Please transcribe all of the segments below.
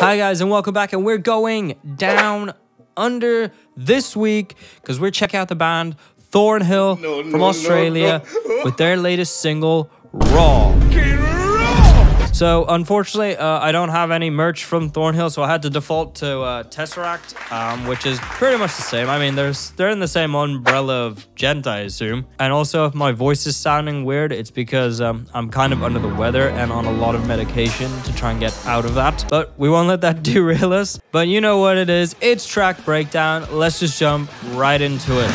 Hi guys and welcome back, and we're going down under this week because we're checking out the band Thornhill from Australia with their latest single, Raw. So unfortunately, I don't have any merch from Thornhill, so I had to default to Tesseract, which is pretty much the same. I mean, they're in the same umbrella of Gent, I assume. And also, if my voice is sounding weird, it's because I'm kind of under the weather and on a lot of medication to try and get out of that. But we won't let that derail us. But you know what it is. It's track breakdown. Let's just jump right into it.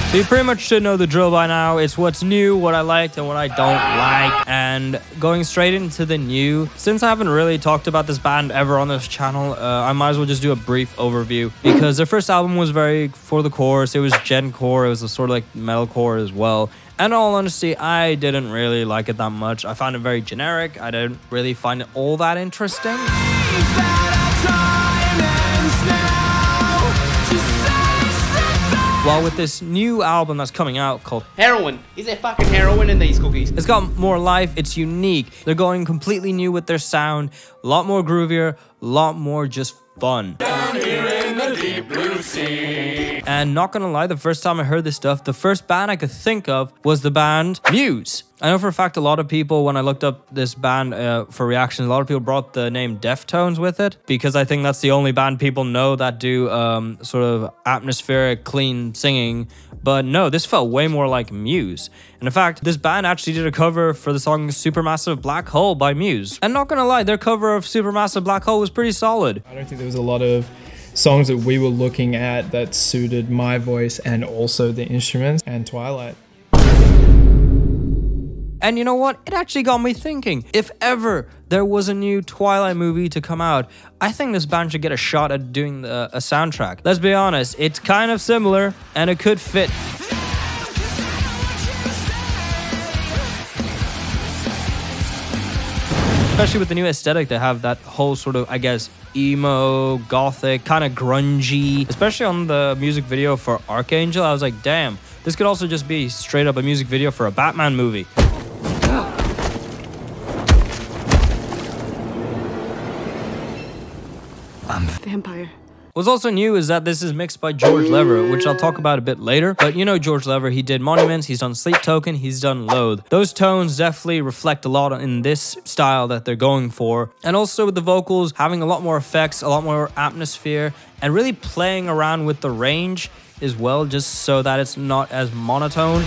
So you pretty much should know the drill by now. It's what's new, what I liked, and what I don't like. And going straight into the new, since I haven't really talked about this band ever on this channel, I might as well just do a brief overview. Because their first album was very for the chorus. It was gencore. It was a sort of like metalcore as well. And in all honesty, I didn't really like it that much. I found it very generic. I didn't really find it all that interesting. While with this new album that's coming out called Heroine. Is there fucking heroin in these cookies? It's got more life, it's unique. They're going completely new with their sound, a lot more groovier, a lot more just fun. Down here in the deep blue sea. And not gonna lie, the first time I heard this stuff, the first band I could think of was the band Muse. I know for a fact a lot of people, when I looked up this band for reactions, a lot of people brought the name Deftones with it, because I think that's the only band people know that do sort of atmospheric, clean singing. But no, this felt way more like Muse. And in fact, this band actually did a cover for the song Supermassive Black Hole by Muse. And not gonna lie, their cover of Supermassive Black Hole was pretty solid. I don't think there was a lot of songs that we were looking at that suited my voice and also the instruments and Twilight. And you know what? It actually got me thinking. If ever there was a new Twilight movie to come out, I think this band should get a shot at doing a soundtrack. Let's be honest, it's kind of similar and it could fit. Especially with the new aesthetic, they have that whole sort of, I guess, emo, gothic, kind of grungy. Especially on the music video for Archangel, I was like, damn, this could also just be straight up a music video for a Batman movie. Vampire. What's also new is that this is mixed by George Lever, which I'll talk about a bit later. But you know George Lever, he did Monuments, he's done Sleep Token, he's done Loathe. Those tones definitely reflect a lot in this style that they're going for. And also with the vocals, having a lot more effects, a lot more atmosphere, and really playing around with the range as well, just so that it's not as monotone.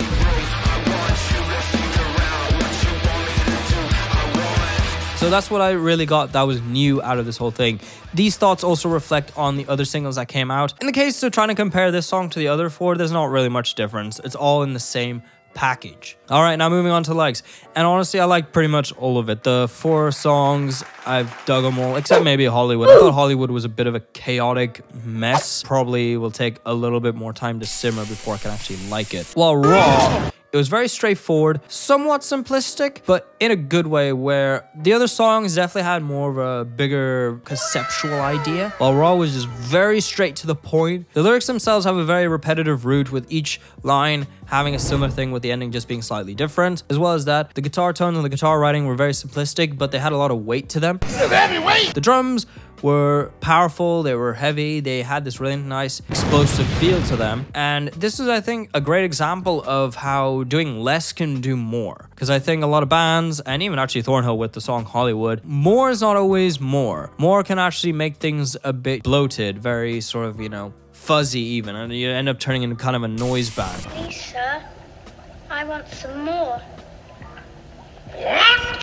So that's what I really got that was new out of this whole thing. These thoughts also reflect on the other singles that came out. In the case of trying to compare this song to the other four, there's not really much difference. It's all in the same package. All right, now moving on to likes. And honestly, I like pretty much all of it. The 4 songs, I've dug them all, except maybe Hollywood. I thought Hollywood was a bit of a chaotic mess. Probably will take a little bit more time to simmer before I can actually like it. While Raw, it was very straightforward, somewhat simplistic, but in a good way, where the other songs definitely had more of a bigger conceptual idea, while Raw was just very straight to the point. The lyrics themselves have a very repetitive root, with each line having a similar thing, with the ending just being slightly different. As well as that, the guitar tones and the guitar writing were very simplistic, but they had a lot of weight to them. The drums were powerful, they were heavy, they had this really nice explosive feel to them. And this is, I think, a great example of how doing less can do more. Because I think a lot of bands, and even actually Thornhill with the song Hollywood, more is not always more. More can actually make things a bit bloated, very sort of, you know, fuzzy even, and you end up turning into kind of a noise band. Please, sir, I want some more.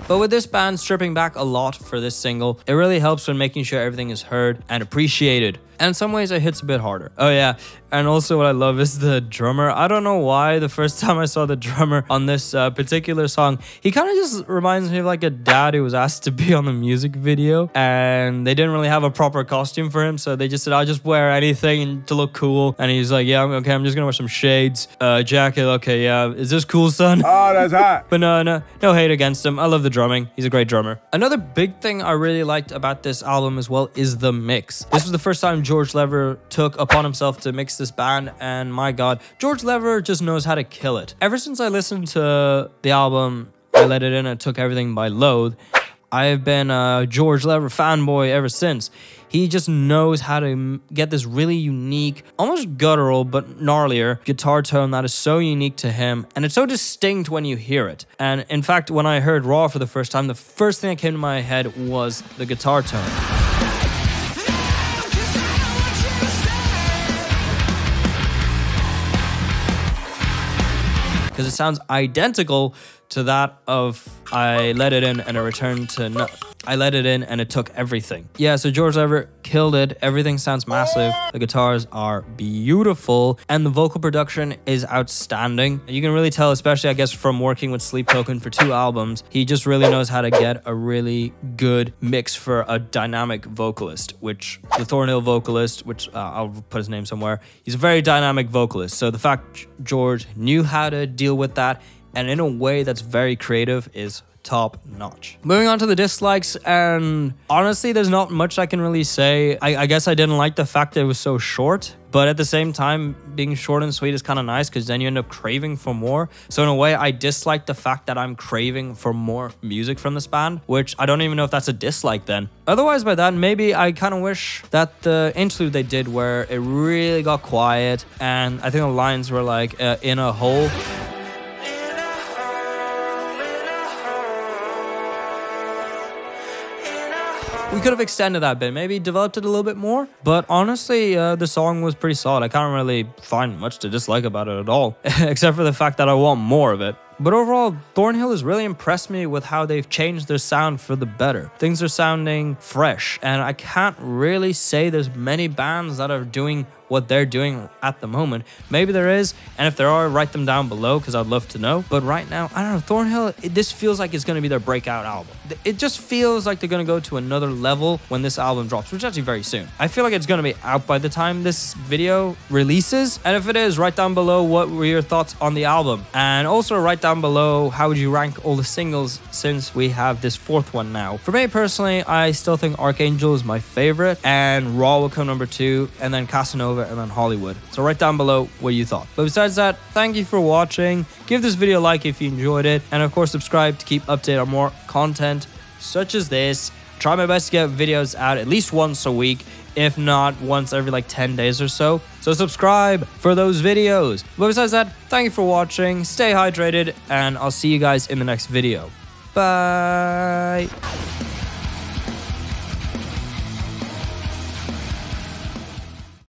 But with this band stripping back a lot for this single, it really helps when making sure everything is heard and appreciated. And in some ways it hits a bit harder. Oh yeah, and also what I love is the drummer. I don't know why the first time I saw the drummer on this particular song, he kind of just reminds me of like a dad who was asked to be on the music video, and they didn't really have a proper costume for him, so they just said, I'll just wear anything to look cool. And he's like, yeah, okay, I'm just gonna wear some shades, jacket, okay, yeah, is this cool, son? Oh, that's hot. But no hate against him. I love the drumming. He's a great drummer. Another big thing I really liked about this album as well is the mix. This was the first time George Lever took upon himself to mix this band, and my god, George Lever just knows how to kill it. Ever since I listened to the album I Let It In and Took Everything by Loathe, I have been a George Lever fanboy ever since. He just knows how to get this really unique, almost guttural but gnarlier guitar tone that is so unique to him, and it's so distinct when you hear it. And in fact, when I heard Raw for the first time, the first thing that came to my head was the guitar tone. Because it sounds identical to that of I Let It In and it returned to no. I Let It In and it took everything. Yeah, so George Lever killed it. Everything sounds massive. The guitars are beautiful and the vocal production is outstanding. You can really tell, especially I guess from working with Sleep Token for 2 albums, he just really knows how to get a really good mix for a dynamic vocalist, which the Thornhill vocalist, which I'll put his name somewhere, he's a very dynamic vocalist. So the fact George knew how to deal with that and in a way that's very creative is top notch. Moving on to the dislikes, and honestly there's not much I can really say. I guess I didn't like the fact that it was so short, but at the same time being short and sweet is kind of nice because then you end up craving for more. So in a way I dislike the fact that I'm craving for more music from this band, which I don't even know if that's a dislike then. Otherwise by that, maybe I kind of wish that the interlude they did where it really got quiet and I think the lines were like in a hole. We could have extended that bit, maybe developed it a little bit more. But honestly, the song was pretty solid. I can't really find much to dislike about it at all, except for the fact that I want more of it. But overall, Thornhill has really impressed me with how they've changed their sound for the better. Things are sounding fresh, and I can't really say there's many bands that are doing what they're doing at the moment. Maybe there is, and if there are, write them down below because I'd love to know. But right now, I don't know, Thornhill, this feels like it's going to be their breakout album. It just feels like they're going to go to another level when this album drops, which is actually very soon. I feel like it's going to be out by the time this video releases, and if it is, write down below what were your thoughts on the album, and also write down below how would you rank all the singles since we have this 4th one now. For me personally, I still think Archangel is my favorite, and Raw will come number 2, and then Casanova, and then Hollywood. So write down below what you thought. But besides that, thank you for watching. Give this video a like if you enjoyed it, and of course subscribe to keep updated on more content such as this. Try my best to get videos out at least once a week, if not once every like 10 days or so. So subscribe for those videos. But besides that, thank you for watching, stay hydrated, and I'll see you guys in the next video. Bye!